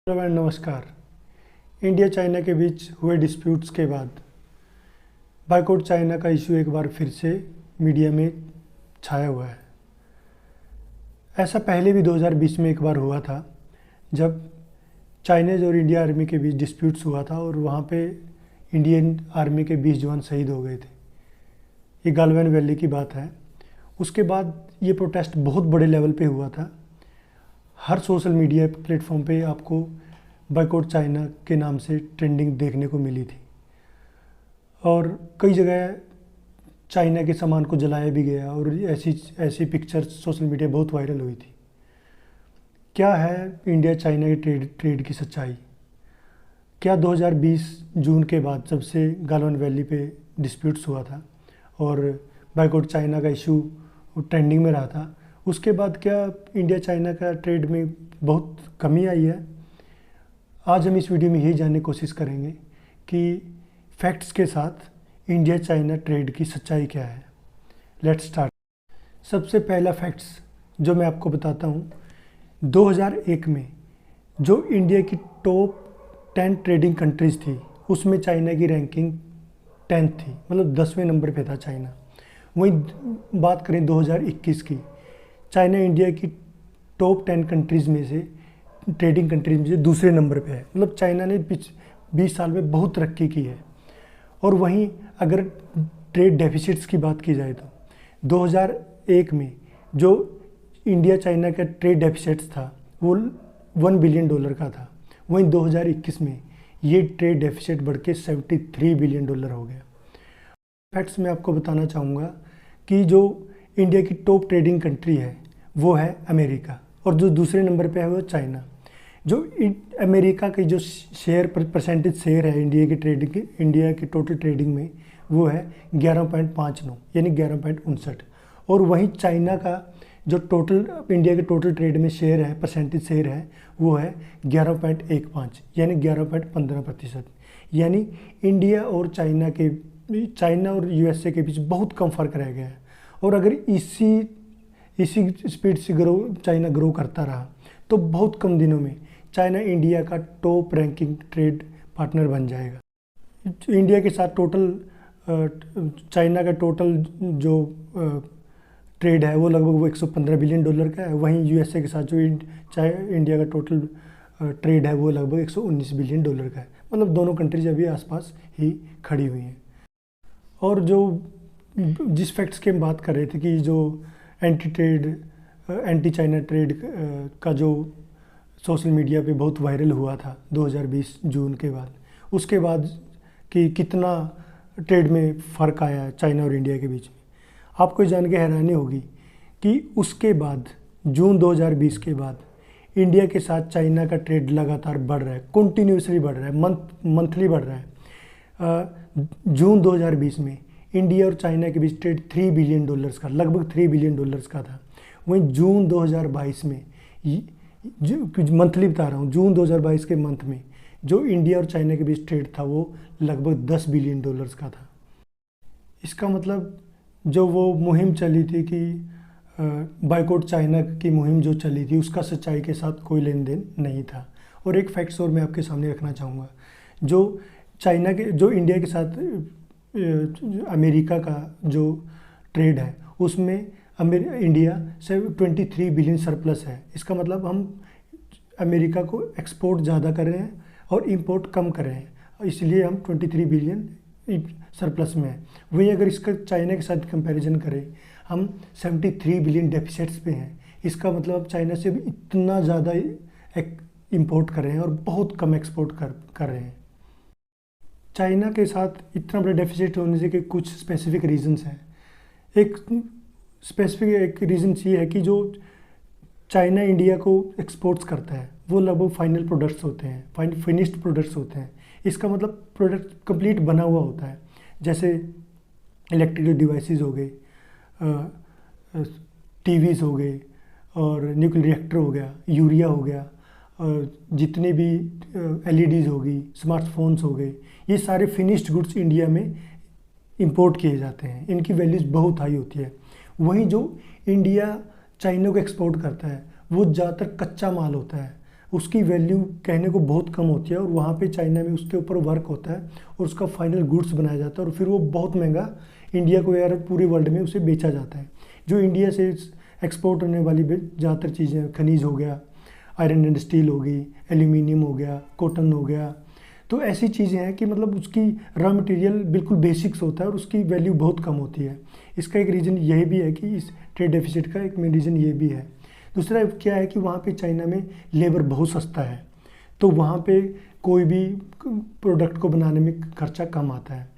Hello and नमस्कार। India China के बीच हुए डिस्प्यूट्स के बाद बायकॉट चाइना का इशू एक बार फिर से मीडिया में छाया हुआ है। ऐसा पहले भी 2020 में एक बार हुआ था जब चाइनीज़ और इंडिया आर्मी के बीच डिस्प्यूट्स हुआ था और वहाँ पे इंडियन आर्मी के 20 जवान शहीद हो गए थे। ये गालवान वैली की बात है। उसके बाद ये प्रोटेस्ट बहुत बड़े लेवल पे हुआ था। हर सोशल मीडिया प्लेटफॉर्म पे आपको बायकॉट चाइना के नाम से ट्रेंडिंग देखने को मिली थी और कई जगह चाइना के सामान को जलाया भी गया और ऐसी पिक्चर्स सोशल मीडिया बहुत वायरल हुई थी। क्या है इंडिया चाइना के ट्रेड की सच्चाई? क्या 2020 जून के बाद जब से गालवान वैली पे डिस्प्यूट्स हुआ था और बायकॉट चाइना का इशू ट्रेंडिंग में रहा था, उसके बाद क्या इंडिया चाइना का ट्रेड में बहुत कमी आई है? आज हम इस वीडियो में यही जानने की कोशिश करेंगे कि फैक्ट्स के साथ इंडिया चाइना ट्रेड की सच्चाई क्या है। Let's start. सबसे पहला फैक्ट्स जो मैं आपको बताता हूँ, 2001 में जो इंडिया की टॉप 10 ट्रेडिंग कंट्रीज़ थी उसमें चाइना की रैंकिंग 10th थी, मतलब 10वें नंबर पे था चाइना। वहीं बात करें 2021 की, चाइना इंडिया की टॉप 10 कंट्रीज़ में से ट्रेडिंग कंट्रीज में से दूसरे नंबर पे है। मतलब चाइना ने 20 साल में बहुत तरक्की की है। और वहीं अगर ट्रेड डेफिसिट्स की बात की जाए तो 2001 में जो इंडिया चाइना का ट्रेड डेफिसिट्स था वो $1 बिलियन का था। वहीं 2021 में ये ट्रेड डेफिसिट बढ़ के $73 बिलियन हो गया। फैक्ट्स मैं आपको बताना चाहूँगा कि जो इंडिया की टॉप ट्रेडिंग कंट्री है वो है अमेरिका और जो दूसरे नंबर पे है वो चाइना। जो अमेरिका की जो शेयर परसेंटेज शेयर है इंडिया की टोटल ट्रेडिंग में वो है 11.59 यानी 11.59। और वहीं चाइना का जो टोटल इंडिया के टोटल ट्रेड में शेयर है, परसेंटेज शेयर है, वो है 11.15 यानी 11.15%। यानी इंडिया और चाइना और यूएसए के बीच बहुत कम फर्क रह गया है। और अगर इसी स्पीड से चाइना ग्रो करता रहा तो बहुत कम दिनों में चाइना इंडिया का टॉप रैंकिंग ट्रेड पार्टनर बन जाएगा। इंडिया के साथ चाइना का टोटल जो ट्रेड है वो लगभग $115 बिलियन का है। वहीं यूएसए के साथ जो इंडिया का टोटल ट्रेड है वो लगभग $119 बिलियन का है। मतलब दोनों कंट्रीज अभी आसपास ही खड़ी हुई हैं। और जो जिस फैक्ट्स की हम बात कर रहे थे कि जो एंटी चाइना ट्रेड का जो सोशल मीडिया पे बहुत वायरल हुआ था 2020 जून के बाद, उसके बाद कि कितना ट्रेड में फ़र्क आया है चाइना और इंडिया के बीच में, आपको जान के हैरानी होगी कि उसके बाद जून 2020 के बाद इंडिया के साथ चाइना का ट्रेड लगातार बढ़ रहा है, कंटिन्यूसली बढ़ रहा है, मंथली बढ़ रहा है। जून 2020 में इंडिया और चाइना के बीच ट्रेड $3 बिलियन का, लगभग $3 बिलियन का था। वहीं जून 2022 में मंथली बता रहा हूँ, जून 2022 के मंथ में जो इंडिया और चाइना के बीच ट्रेड था वो लगभग $10 बिलियन का था। इसका मतलब जो वो मुहिम चली थी कि बायकॉट चाइना की मुहिम जो चली थी उसका सच्चाई के साथ कोई लेन देन नहीं था। और एक फैक्ट्स और मैं आपके सामने रखना चाहूँगा, जो इंडिया के साथ अमेरिका का जो ट्रेड है उसमें इंडिया से 23 बिलियन सरप्लस है। इसका मतलब हम अमेरिका को एक्सपोर्ट ज़्यादा कर रहे हैं और इंपोर्ट कम कर रहे हैं, इसलिए हम 23 बिलियन सरप्लस में है। वही अगर इसका चाइना के साथ कंपैरिजन करें, हम 73 बिलियन डेफिसिट्स पे हैं। इसका मतलब चाइना से भी इतना ज़्यादा इंपोर्ट कर रहे हैं और बहुत कम एक्सपोर्ट कर रहे हैं। चाइना के साथ इतना बड़ा डेफिसिट होने से कि कुछ स्पेसिफिक रीजंस हैं। एक रीज़न ये है कि जो चाइना इंडिया को एक्सपोर्ट्स करता है वो लगभग फाइनल प्रोडक्ट्स होते हैं, फिनिश्ड प्रोडक्ट्स होते हैं। इसका मतलब प्रोडक्ट कंप्लीट बना हुआ होता है, जैसे इलेक्ट्रिकल डिवाइसेस हो गए, टीवीज़ हो गए और न्यूक्लियर रिएक्टर हो गया, यूरिया हो गया, जितने भी एलईडीज़ हो गई, स्मार्टफोन्स हो गए, ये सारे फिनिश्ड गुड्स इंडिया में इंपोर्ट किए जाते हैं। इनकी वैल्यूज़ बहुत हाई होती है। वहीं जो इंडिया चाइना को एक्सपोर्ट करता है वो ज़्यादातर कच्चा माल होता है, उसकी वैल्यू कहने को बहुत कम होती है, और वहाँ पे चाइना में उसके ऊपर वर्क होता है और उसका फाइनल गुड्स बनाया जाता है, और फिर वो बहुत महंगा इंडिया को या पूरे वर्ल्ड में उसे बेचा जाता है। जो इंडिया से एक्सपोर्ट होने वाली ज़्यादातर चीज़ें, खनिज हो गया, आयरन एंड स्टील हो गई, एल्यूमिनियम हो गया, कॉटन हो गया, तो ऐसी चीज़ें हैं कि मतलब उसकी रॉ मटेरियल बिल्कुल बेसिक्स होता है और उसकी वैल्यू बहुत कम होती है। इसका एक रीज़न यही भी है कि इस ट्रेड डेफिसिट का एक मेन रीज़न ये भी है। दूसरा क्या है कि वहाँ पे चाइना में लेबर बहुत सस्ता है, तो वहाँ पे कोई भी प्रोडक्ट को बनाने में खर्चा कम आता है।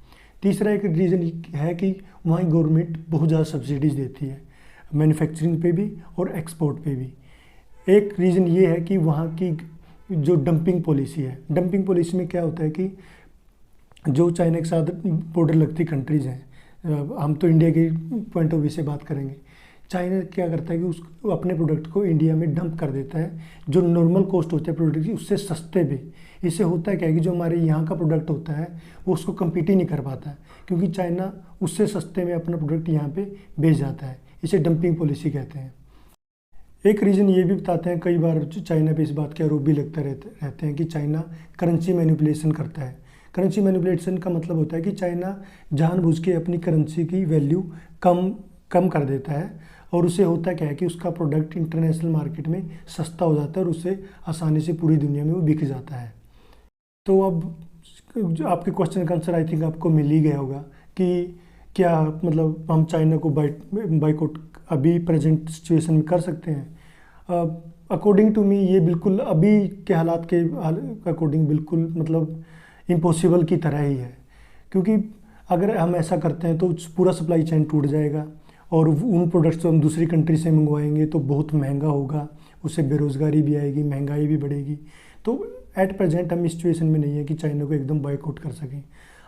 तीसरा एक रीज़न है कि वहाँ गवर्नमेंट बहुत ज़्यादा सब्सिडीज़ देती है, मैन्युफैक्चरिंग पे भी और एक्सपोर्ट पे भी। एक रीज़न ये है कि वहाँ की जो डंपिंग पॉलिसी है, डंपिंग पॉलिसी में क्या होता है कि जो चाइना के साथ बॉर्डर लगती कंट्रीज़ हैं, हम तो इंडिया के पॉइंट ऑफ व्यू से बात करेंगे, चाइना क्या करता है कि उस अपने प्रोडक्ट को इंडिया में डंप कर देता है, जो नॉर्मल कॉस्ट होता है प्रोडक्ट की उससे सस्ते भी। इससे होता है क्या है कि जो हमारे यहाँ का प्रोडक्ट होता है वो उसको कम्पीट ही नहीं कर पाता है, क्योंकि चाइना उससे सस्ते में अपना प्रोडक्ट यहाँ पे बेच जाता है। इसे डंपिंग पॉलिसी कहते हैं। एक रीज़न ये भी बताते हैं, कई बार चाइना पे इस बात के आरोप भी लगते रहते हैं कि चाइना करेंसी मैनिपुलेशन करता है। करेंसी मैनिपुलेशन का मतलब होता है कि चाइना जानबूझ के अपनी करेंसी की वैल्यू कम कर देता है, और उससे होता क्या है कि उसका प्रोडक्ट इंटरनेशनल मार्केट में सस्ता हो जाता है और उससे आसानी से पूरी दुनिया में वो बिक जाता है। तो अब आपके क्वेश्चन का आंसर आई थिंक आपको मिल ही गया होगा कि क्या मतलब हम चाइना को बाइकआउट अभी प्रेजेंट सिचुएशन में कर सकते हैं। अकॉर्डिंग टू मी ये बिल्कुल अभी के हालात के अकॉर्डिंग बिल्कुल मतलब इम्पॉसिबल की तरह ही है, क्योंकि अगर हम ऐसा करते हैं तो पूरा सप्लाई चेन टूट जाएगा, और उन प्रोडक्ट्स को हम दूसरी कंट्री से मंगवाएंगे तो बहुत महंगा होगा, उससे बेरोज़गारी भी आएगी, महंगाई भी बढ़ेगी। तो एट प्रेजेंट हम इस सिचुएशन में नहीं है कि चाइना को एकदम बाइकआउट कर सकें।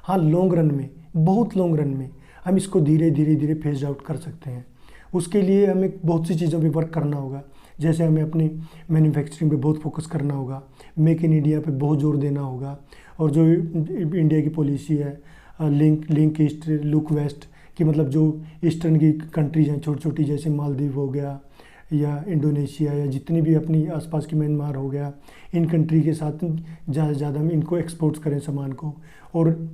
हाँ, लॉन्ग रन में, बहुत लॉन्ग रन में हम इसको धीरे धीरे फेज आउट कर सकते हैं। उसके लिए हमें बहुत सी चीज़ों पे वर्क करना होगा, जैसे हमें अपनी मैन्युफैक्चरिंग पे बहुत फोकस करना होगा, मेक इन इंडिया पे बहुत जोर देना होगा, और जो इंडिया की पॉलिसी है लिंक ईस्ट लुक वेस्ट, कि मतलब जो ईस्टर्न की कंट्रीज हैं छोटी छोटी, जैसे मालदीव हो गया या इंडोनेशिया या जितनी भी अपनी आसपास की म्यांमार हो गया, इन कंट्री के साथ ज़्यादा से ज़्यादा हम इनको एक्सपोर्ट्स करें सामान को। और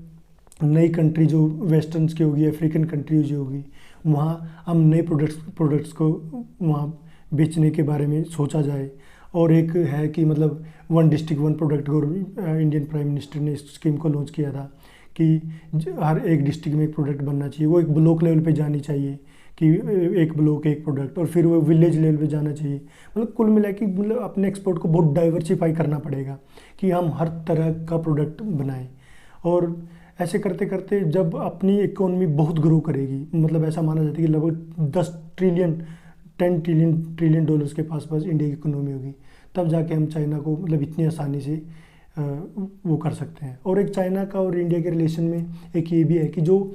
नई कंट्री जो वेस्टर्न्स की होगी, अफ्रीकन कंट्री जो होगी, वहाँ हम नए प्रोडक्ट्स को वहाँ बेचने के बारे में सोचा जाए। और एक है कि मतलब one district one product, Indian prime minister ने इस स्कीम को लॉन्च किया था कि हर एक डिस्ट्रिक्ट में एक प्रोडक्ट बनना चाहिए। वो एक ब्लॉक लेवल पे जानी चाहिए कि एक ब्लॉक एक प्रोडक्ट, और फिर वो विलेज लेवल पे जाना चाहिए। मतलब कुल मिला के मतलब अपने एक्सपोर्ट को बहुत डाइवर्सिफाई करना पड़ेगा कि हम हर तरह का प्रोडक्ट बनाएं। और ऐसे करते करते जब अपनी इकोनॉमी बहुत ग्रो करेगी, मतलब ऐसा माना जाता है कि लगभग 10 ट्रिलियन डॉलर्स के पास इंडिया की इकोनॉमी होगी, तब जाके हम चाइना को मतलब इतनी आसानी से वो कर सकते हैं। और एक चाइना का और इंडिया के रिलेशन में एक ये भी है कि जो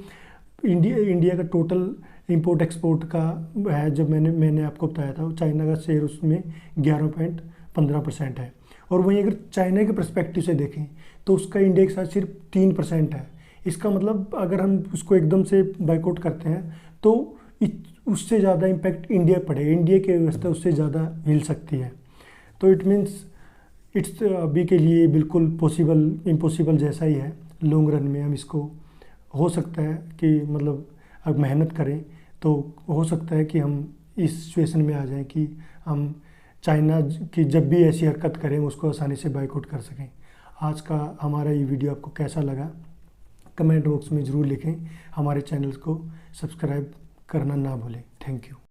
इंडिया का टोटल इंपोर्ट एक्सपोर्ट का है, जब मैंने आपको बताया था, चाइना का शेयर उसमें 11.15% है। और वहीं अगर चाइना के पर्सपेक्टिव से देखें तो उसका इंडिया के साथ सिर्फ 3% है। इसका मतलब अगर हम उसको एकदम से बाइकआउट करते हैं तो उससे ज़्यादा इम्पैक्ट इंडिया पड़ेगा, इंडिया की व्यवस्था उससे ज़्यादा हिल सकती है। तो इट मीन्स इट्स अभी के लिए बिल्कुल इम्पॉसिबल जैसा ही है। लॉन्ग रन में हम इसको हो सकता है कि मतलब अब मेहनत करें तो हो सकता है कि हम इस सिचुएशन में आ जाएं कि हम चाइना की जब भी ऐसी हरकत करें उसको आसानी से बाइकआउट कर सकें। आज का हमारा ये वीडियो आपको कैसा लगा कमेंट बॉक्स में ज़रूर लिखें। हमारे चैनल को सब्सक्राइब करना ना भूलें। Thank you.